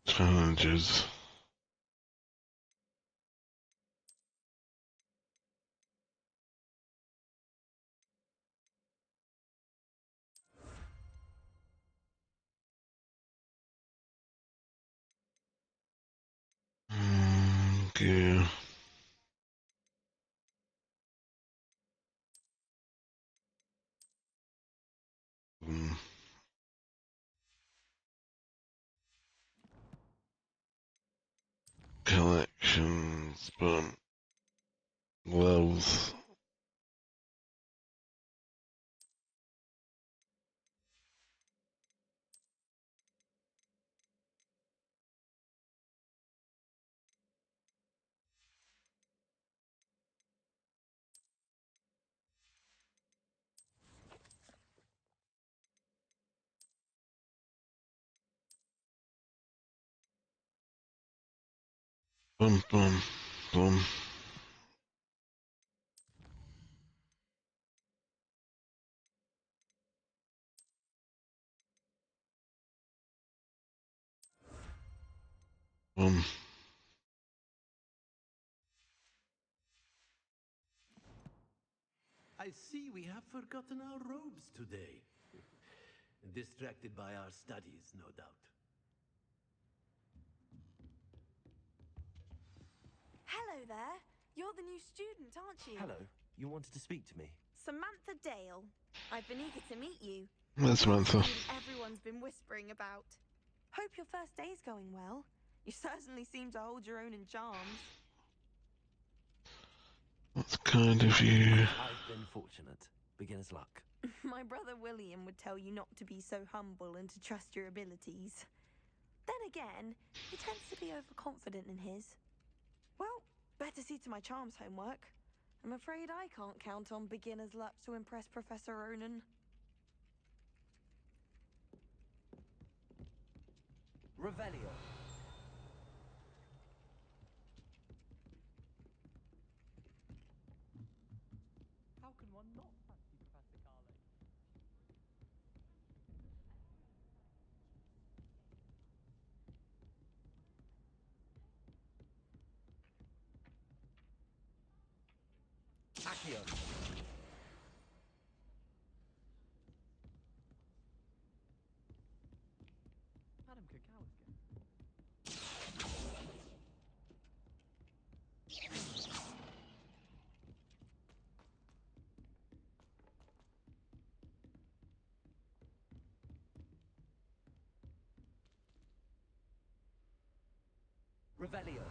Challenges. Okay. Mm, Collections, but gloves. Bum bum bum. Bum. I see we have forgotten our robes today. Distracted by our studies, no doubt. Hello there. You're the new student, aren't you? Hello. You wanted to speak to me? Samantha Dale. I've been eager to meet you. That's You're the Samantha. student everyone's been whispering about. Hope your first day's going well. You certainly seem to hold your own in charms. That's kind of you. I've been fortunate. Beginner's luck. My brother William would tell you not to be so humble and to trust your abilities. Then again, he tends to be overconfident in his. Well, better see to my charms homework. I'm afraid I can't count on beginner's luck to impress Professor Ronan. Revelio. How can one not fancy Professor Carley? Accio. Madam Kakowska. Revelio.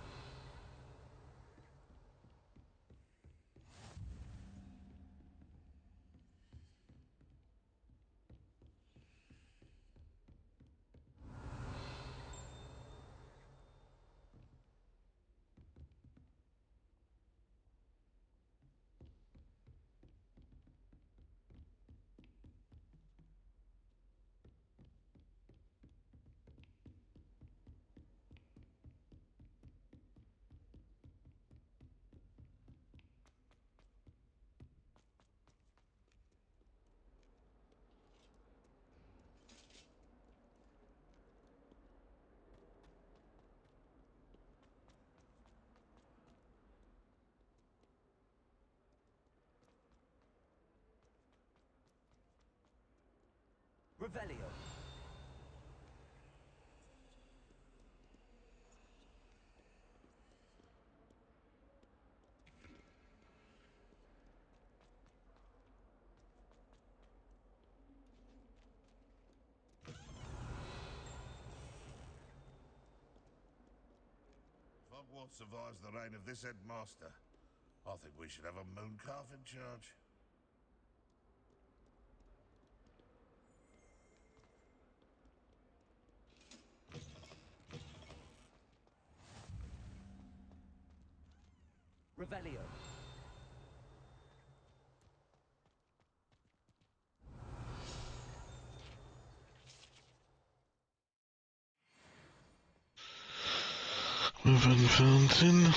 Revelio. If Hogwarts survives the reign of this headmaster, I think we should have a mooncalf in charge. Revelio. Ribbon fountain.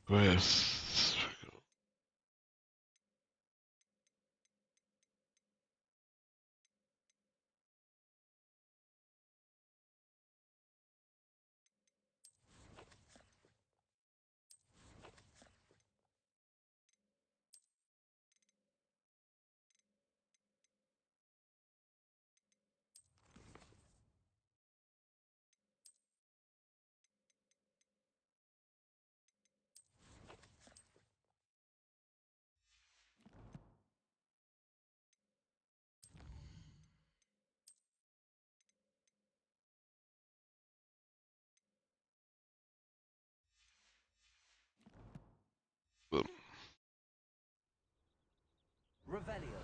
Quests. Boom. Revelio.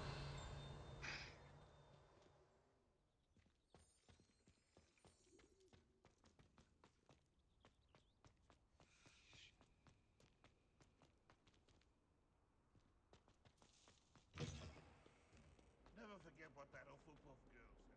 Never forget what that Hufflepuff girl said.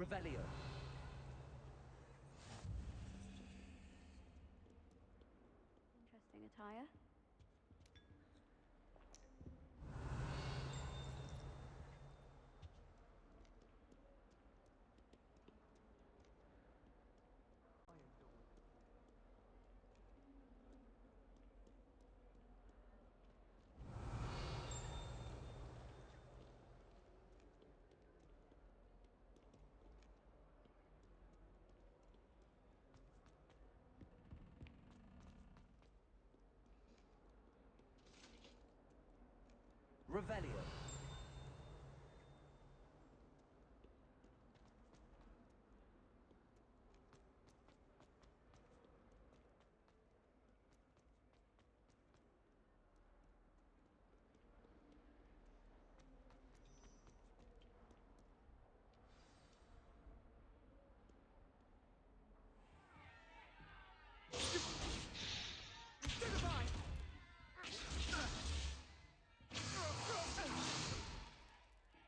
Revelio. Interesting attire. Revelio.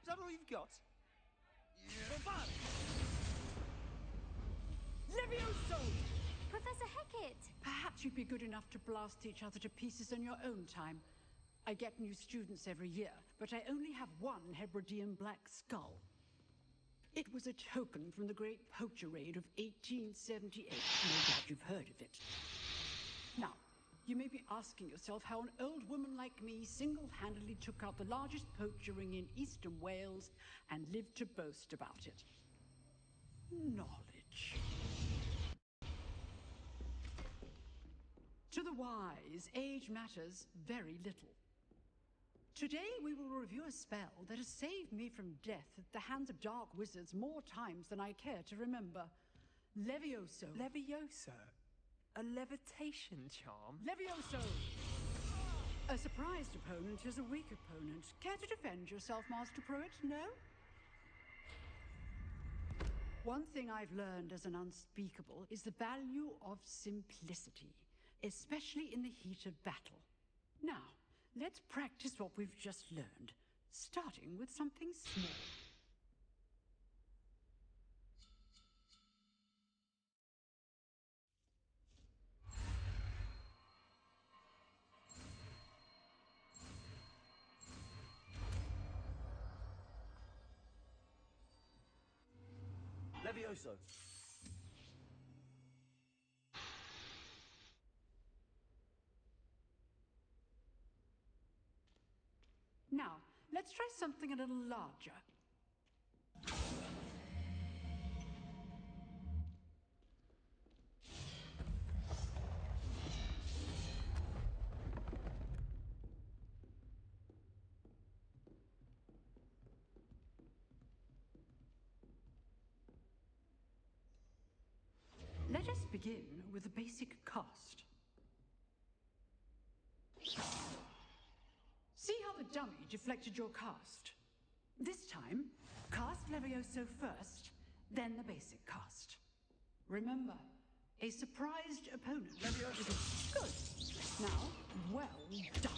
Is that all you've got? Levioso! Professor Hecat! Perhaps you'd be good enough to blast each other to pieces in your own time. I get new students every year, but I only have one Hebridean black skull. It was a token from the Great Poacher Raid of 1878. No doubt you've heard of it. Now, you may be asking yourself how an old woman like me single-handedly took out the largest poacher ring in eastern Wales and lived to boast about it. Knowledge. To the wise, age matters very little. Today we will review a spell that has saved me from death at the hands of dark wizards more times than I care to remember. Levioso. Levioso? A levitation charm? Levioso! A surprised opponent is a weak opponent. Care to defend yourself, Master Pruitt? No? One thing I've learned as an unspeakable is the value of simplicity, especially in the heat of battle. Now, let's practice what we've just learned, starting with something small. Levioso. Now, let's try something a little larger. Let us begin with the basic cast. See how the dummy deflected your cast? This time, cast Levioso first, then the basic cast. Remember, A surprised opponent. Good. Now, well done.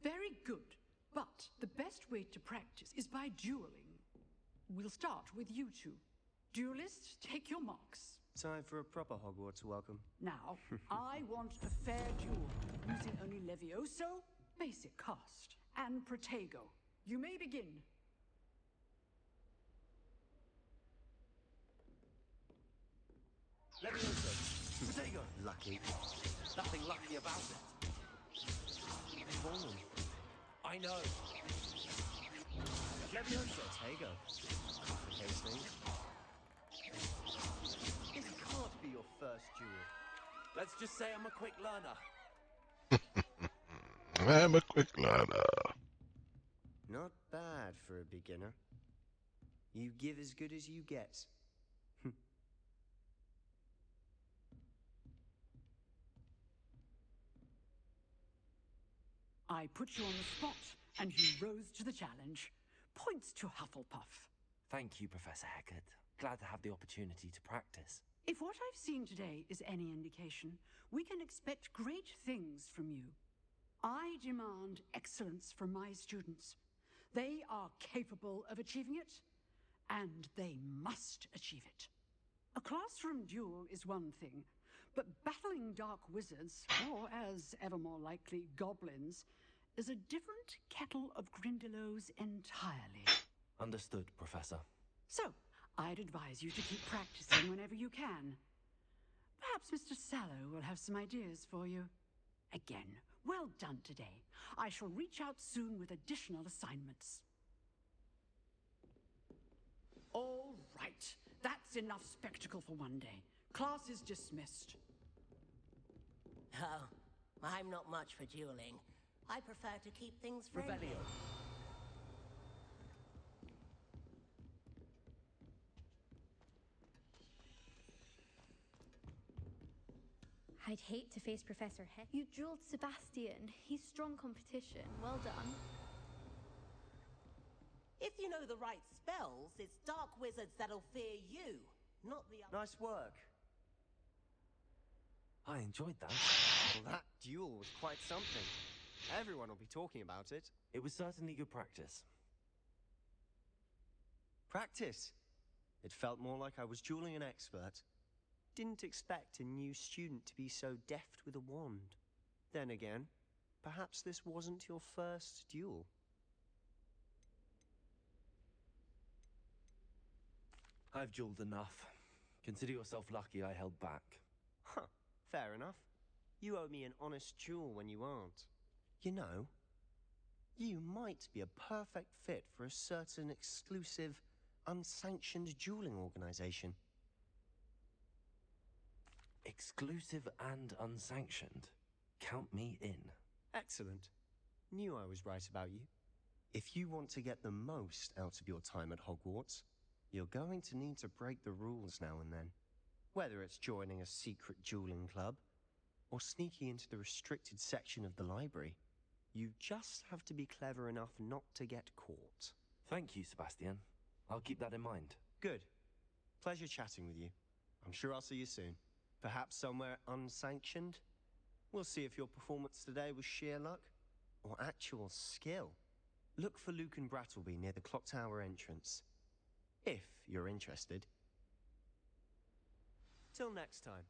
Very good. But the best way to practice is by dueling. We'll start with you two. Duelists, take your marks. Time for a proper Hogwarts welcome. Now, I want a fair duel, using only Levioso, basic cast, and Protego. You may begin. Levioso. Protego. Lucky. Nothing lucky about it. Fallen. I know. Levioso. Protego. Complicates things. This can't be your first duel. Let's just say I'm a quick learner. I'm a quick learner. Not bad for a beginner. You give as good as you get. I put you on the spot, and you rose to the challenge. Points to Hufflepuff. Thank you, Professor Hecat. Glad to have the opportunity to practice. If what I've seen today is any indication, we can expect great things from you. I demand excellence from my students. They are capable of achieving it, and they must achieve it. A classroom duel is one thing, but battling dark wizards, or as ever more likely, goblins, is a different kettle of Grindylows entirely. Understood, Professor. So, I'd advise you to keep practicing whenever you can. Perhaps Mr. Sallow will have some ideas for you. Again, well done today. I shall reach out soon with additional assignments. All right, that's enough spectacle for one day. Class is dismissed. Oh, I'm not much for dueling. I prefer to keep things friendly. Revelio. I'd hate to face Professor Hecat. You drilled Sebastian. He's strong competition. Well done. If you know the right spells, it's dark wizards that'll fear you, not the other. Nice work. I enjoyed that. Well, that duel was quite something. Everyone will be talking about it. It was certainly good practice. Practice. It felt more like I was dueling an expert. Didn't expect a new student to be so deft with a wand. Then again, perhaps this wasn't your first duel. I've dueled enough. Consider yourself lucky I held back. Huh, fair enough. You owe me an honest duel when you aren't. You know, you might be a perfect fit for a certain exclusive, unsanctioned dueling organization. Exclusive and unsanctioned. Count me in. Excellent. Knew I was right about you. If you want to get the most out of your time at Hogwarts, you're going to need to break the rules now and then. Whether it's joining a secret dueling club, or sneaking into the restricted section of the library, you just have to be clever enough not to get caught. Thank you, Sebastian. I'll keep that in mind. Good. Pleasure chatting with you. I'm sure I'll see you soon. Perhaps somewhere unsanctioned? We'll see if your performance today was sheer luck or actual skill. Look for Luke and Brattleby near the clock tower entrance, if you're interested. Till next time.